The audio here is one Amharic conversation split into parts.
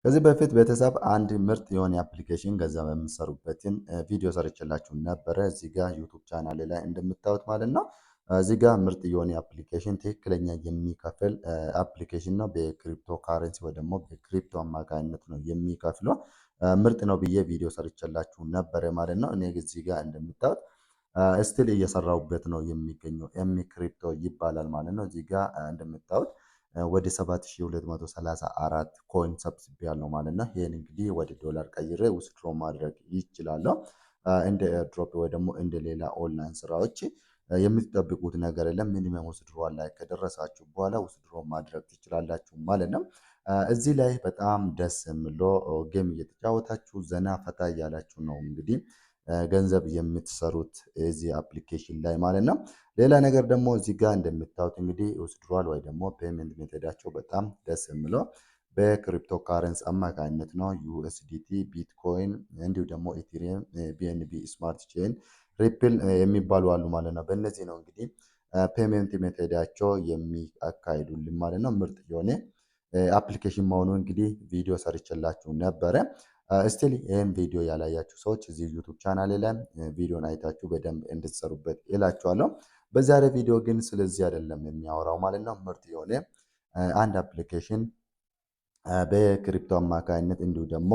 ከዚህ በፊት ቤተሰብ አንድ ምርጥ የሆነ አፕሊኬሽን ገንዘብ የምትሰሩበትን ቪዲዮ ሰርቼላችሁ ነበረ እዚህ ጋር ዩቱብ ቻናል ላይ እንደምታዩት ማለት ነው። እዚህ ጋር ምርጥ የሆነ አፕሊኬሽን ትክክለኛ የሚከፍል አፕሊኬሽን ነው። በክሪፕቶ ካረንሲ ወይ ደግሞ በክሪፕቶ አማካኝነት ነው የሚከፍለው። ምርጥ ነው ብዬ ቪዲዮ ሰርቼላችሁ ነበረ ማለት ነው። እኔ እዚህ ጋር እንደምታዩት ስቲል እየሰራሁበት ነው የሚገኘው። ኤም ክሪፕቶ ይባላል ማለት ነው። እዚህ ጋር እንደምታዩት ወደ 7234 ኮይን ሰብስቤያለሁ ማለት ነው። ይሄን እንግዲህ ወደ ዶላር ቀይሬ ውስድሮ ማድረግ ይችላለሁ። እንደ ኤርድሮፕ ወይ ደግሞ እንደ ሌላ ኦንላይን ስራዎች የምትጠብቁት ነገር የለም። ሚኒመም ውስድሮ ላይ ከደረሳችሁ በኋላ ውስድሮ ማድረግ ትችላላችሁ ማለት ነው። እዚህ ላይ በጣም ደስ የሚለው ጌም እየተጫወታችሁ ዘና ፈታ እያላችሁ ነው እንግዲህ ገንዘብ የምትሰሩት እዚህ አፕሊኬሽን ላይ ማለት ነው። ሌላ ነገር ደግሞ እዚህ ጋር እንደምታዩት እንግዲህ ውስድሯል ወይ ደግሞ ፔመንት ሜተዳቸው በጣም ደስ የሚለው በክሪፕቶ ካረንስ አማካኝነት ነው። ዩኤስዲቲ፣ ቢትኮይን እንዲሁ ደግሞ ኢቴሪየም፣ ቢኤንቢ ስማርት ቼን፣ ሪፕል የሚባሉ አሉ ማለት ነው። በእነዚህ ነው እንግዲህ ፔመንት ሜተዳቸው የሚያካሂዱልን ማለት ነው። ምርጥ የሆነ አፕሊኬሽን መሆኑ እንግዲህ ቪዲዮ ሰርቼላችሁ ነበረ። ስቲል ይህን ቪዲዮ ያላያችሁ ሰዎች እዚህ ዩቱብ ቻናል ላይ ቪዲዮን አይታችሁ በደንብ እንድትሰሩበት ይላችኋለሁ። በዛሬ ቪዲዮ ግን ስለዚህ አይደለም የሚያወራው ማለት ነው። ምርጥ የሆነ አንድ አፕሊኬሽን በክሪፕቶ አማካኝነት እንዲሁ ደግሞ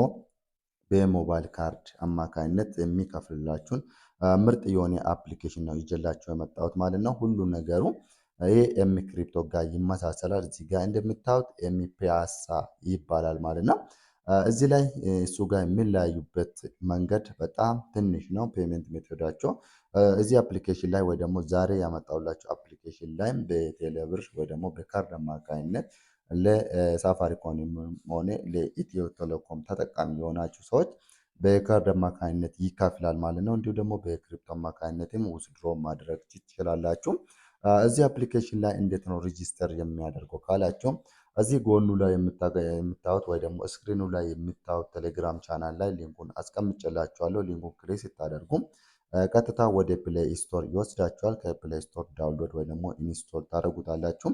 በሞባይል ካርድ አማካኝነት የሚከፍልላችሁን ምርጥ የሆነ አፕሊኬሽን ነው ይዤላችሁ የመጣሁት ማለት ነው። ሁሉ ነገሩ ይሄ ኤም ክሪፕቶ ጋር ይመሳሰላል። እዚህ ጋር እንደምታዩት ኤም ፒያሳ ይባላል ማለት ነው። እዚህ ላይ እሱ ጋር የሚለያዩበት መንገድ በጣም ትንሽ ነው። ፔመንት ሜቶዳቸው እዚህ አፕሊኬሽን ላይ ወይ ደግሞ ዛሬ ያመጣሁላችሁ አፕሊኬሽን ላይ በቴሌብር ወይ ደግሞ በካርድ አማካኝነት ለሳፋሪኮም ሆነ ለኢትዮ ቴሌኮም ተጠቃሚ የሆናችሁ ሰዎች በካርድ አማካኝነት ይከፍላል ማለት ነው። እንዲሁ ደግሞ በክሪፕቶ አማካኝነትም ውስድሮ ማድረግ ትችላላችሁ። እዚህ አፕሊኬሽን ላይ እንዴት ነው ሬጂስተር የሚያደርገው ካላችሁ እዚህ ጎኑ ላይ የምታዩት ወይ ደግሞ ስክሪኑ ላይ የምታዩት ቴሌግራም ቻናል ላይ ሊንኩን አስቀምጬላችኋለሁ። ሊንኩን ክሊክ ስታደርጉ ቀጥታ ወደ ፕሌይ ስቶር ይወስዳችኋል። ከፕሌይ ስቶር ዳውንሎድ ወይ ደግሞ ኢንስቶል ታደርጉታላችሁ።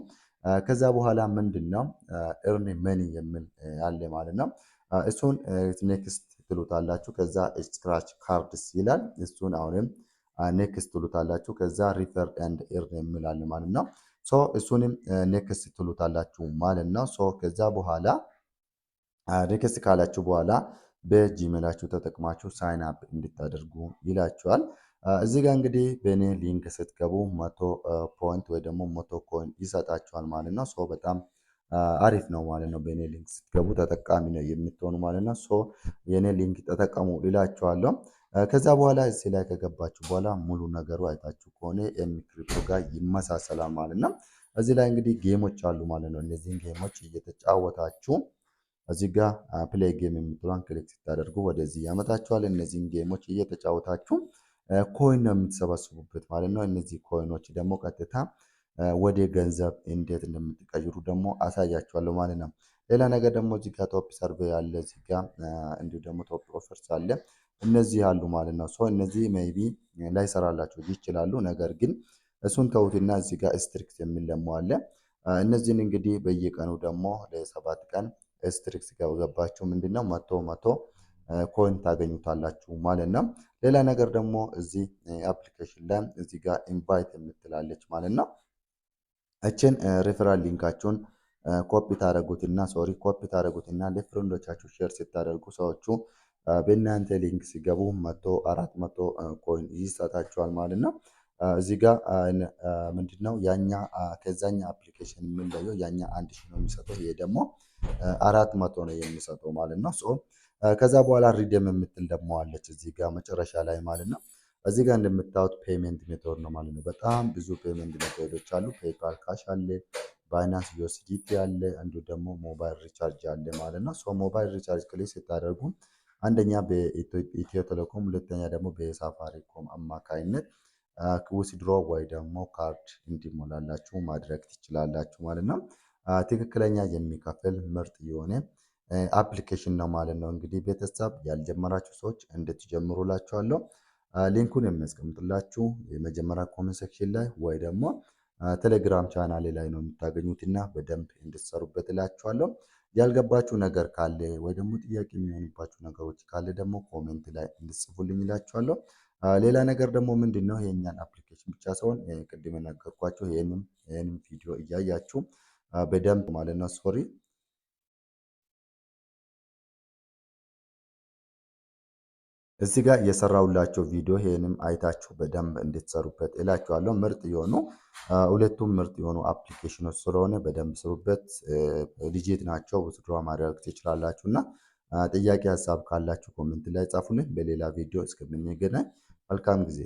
ከዛ በኋላ ምንድነው ኤርን መኒ የሚል አለ ማለት ነው። እሱን ኔክስት ትሉታላችሁ። ከዛ ስክራች ካርድስ ይላል። እሱን አሁንም ኔክስት ትሉታላችሁ። ከዛ ሪፈር ኤንድ ኤርን የሚል አለ ማለት ነው። ሶ እሱንም ኔክስት ትሉታላችሁ ማለት ነው። ሶ ከዛ በኋላ ኔክስት ካላችሁ በኋላ በጂሜላችሁ ተጠቅማችሁ ሳይን አፕ እንድታደርጉ ይላችኋል። እዚህ ጋር እንግዲህ በእኔ ሊንክ ስትገቡ 100 ፖይንት ወይ ደግሞ 100 ኮይን ይሰጣችኋል ማለት ነው። ሶ በጣም አሪፍ ነው ማለት ነው። በእኔ ሊንክ ስትገቡ ተጠቃሚ ነው የምትሆኑ ማለት ነው። ሶ የእኔ ሊንክ ተጠቀሙ ይላችኋለሁ። ከዛ በኋላ እዚህ ላይ ከገባችሁ በኋላ ሙሉ ነገሩ አይታችሁ ከሆነ ኤም ክሪፕቶ ጋር ይመሳሰላል ማለት ነው። እዚህ ላይ እንግዲህ ጌሞች አሉ ማለት ነው። እነዚህን ጌሞች እየተጫወታችሁ እዚህ ጋር ፕሌይ ጌም የምትሏን ክሊክ ስታደርጉ ወደዚህ ያመጣችኋል። እነዚህን ጌሞች እየተጫወታችሁ ኮይን ነው የምትሰበስቡበት ማለት ነው። እነዚህ ኮይኖች ደግሞ ቀጥታ ወደ ገንዘብ እንዴት እንደምትቀይሩ ደግሞ አሳያችኋለሁ ማለት ነው። ሌላ ነገር ደግሞ እዚህ ጋር ቶፕ ሰርቬይ አለ። እዚህ ጋር እንዲሁ ደግሞ ቶፕ ኦፈርስ አለ። እነዚህ አሉ ማለት ነው። ሶ እነዚህ ሜይቢ ላይሰራላችሁ ይችላሉ። ነገር ግን እሱን ተውትና እዚህ ጋር ስትሪክስ የሚል ደግሞ አለ። እነዚህን እንግዲህ በየቀኑ ደግሞ ለ7 ቀን ስትሪክስ ገባችሁ ምንድነው መቶ ኮይን ታገኙታላችሁ ማለት ነው። ሌላ ነገር ደግሞ እዚህ አፕሊኬሽን ላይ እዚህ ጋር ኢንቫይት የምትላለች ማለት ነው። እችን ሪፈራል ሊንካችሁን ኮፒ ታደረጉትና ለፍሬንዶቻችሁ ሼር ስታደርጉ ሰዎቹ በእናንተ ሊንክ ሲገቡ 400 ኮይን ይሰጣችኋል ማለት ነው። እዚህ ጋር ምንድነው ያኛ ከዛኛ አፕሊኬሽን የምንለየው ያኛ 1000 ነው የሚሰጠው፣ ይሄ ደግሞ 400 ነው የሚሰጠው ማለት ነው። ሶ ከዛ በኋላ ሪደም የምትል ደግሞ አለች እዚህ ጋር መጨረሻ ላይ ማለት ነው። እዚህ ጋር እንደምታዩት ፔመንት ሜቶድ ነው ማለት ነው። በጣም ብዙ ፔመንት ሜቶዶች አሉ። ፔፓል ካሽ አለ፣ ባይናንስ ዩኤስዲቲ አለ፣ እንዲሁ ደግሞ ሞባይል ሪቻርጅ አለ ማለት ነው። ሶ ሞባይል ሪቻርጅ ክሊክ ስታደርጉ አንደኛ በኢትዮ ቴሌኮም፣ ሁለተኛ ደግሞ በሳፋሪኮም አማካይነት ውስድሮ ወይ ደግሞ ካርድ እንዲሞላላችሁ ማድረግ ትችላላችሁ ማለት ነው። ትክክለኛ የሚከፍል ምርጥ የሆነ አፕሊኬሽን ነው ማለት ነው። እንግዲህ ቤተሰብ ያልጀመራችሁ ሰዎች እንድትጀምሩላችኋለሁ። ሊንኩን የሚያስቀምጥላችሁ የመጀመሪያ ኮሜንት ሴክሽን ላይ ወይ ደግሞ ቴሌግራም ቻናሌ ላይ ነው የምታገኙትና በደንብ እንድትሰሩበት እላችኋለሁ። ያልገባችሁ ነገር ካለ ወይ ደግሞ ጥያቄ የሚሆንባችሁ ነገሮች ካለ ደግሞ ኮሜንት ላይ እንድጽፉልኝ እላችኋለሁ። ሌላ ነገር ደግሞ ምንድን ነው የእኛን አፕሊኬሽን ብቻ ሳይሆን ቅድም የነገርኳችሁ ይህንም ቪዲዮ እያያችሁ በደንብ ማለት ነው ሶሪ እዚህ ጋር የሰራሁላቸው ቪዲዮ ይሄንም አይታችሁ በደንብ እንድትሰሩበት እላችኋለሁ። ምርጥ የሆኑ ሁለቱም ምርጥ የሆኑ አፕሊኬሽኖች ስለሆነ በደንብ ስሩበት። ሊጂት ናቸው። ውስድሮ ማድረግ ትችላላችሁ እና ጥያቄ ሀሳብ ካላችሁ ኮሜንት ላይ ጻፉልን። በሌላ ቪዲዮ እስከምንገናኝ መልካም ጊዜ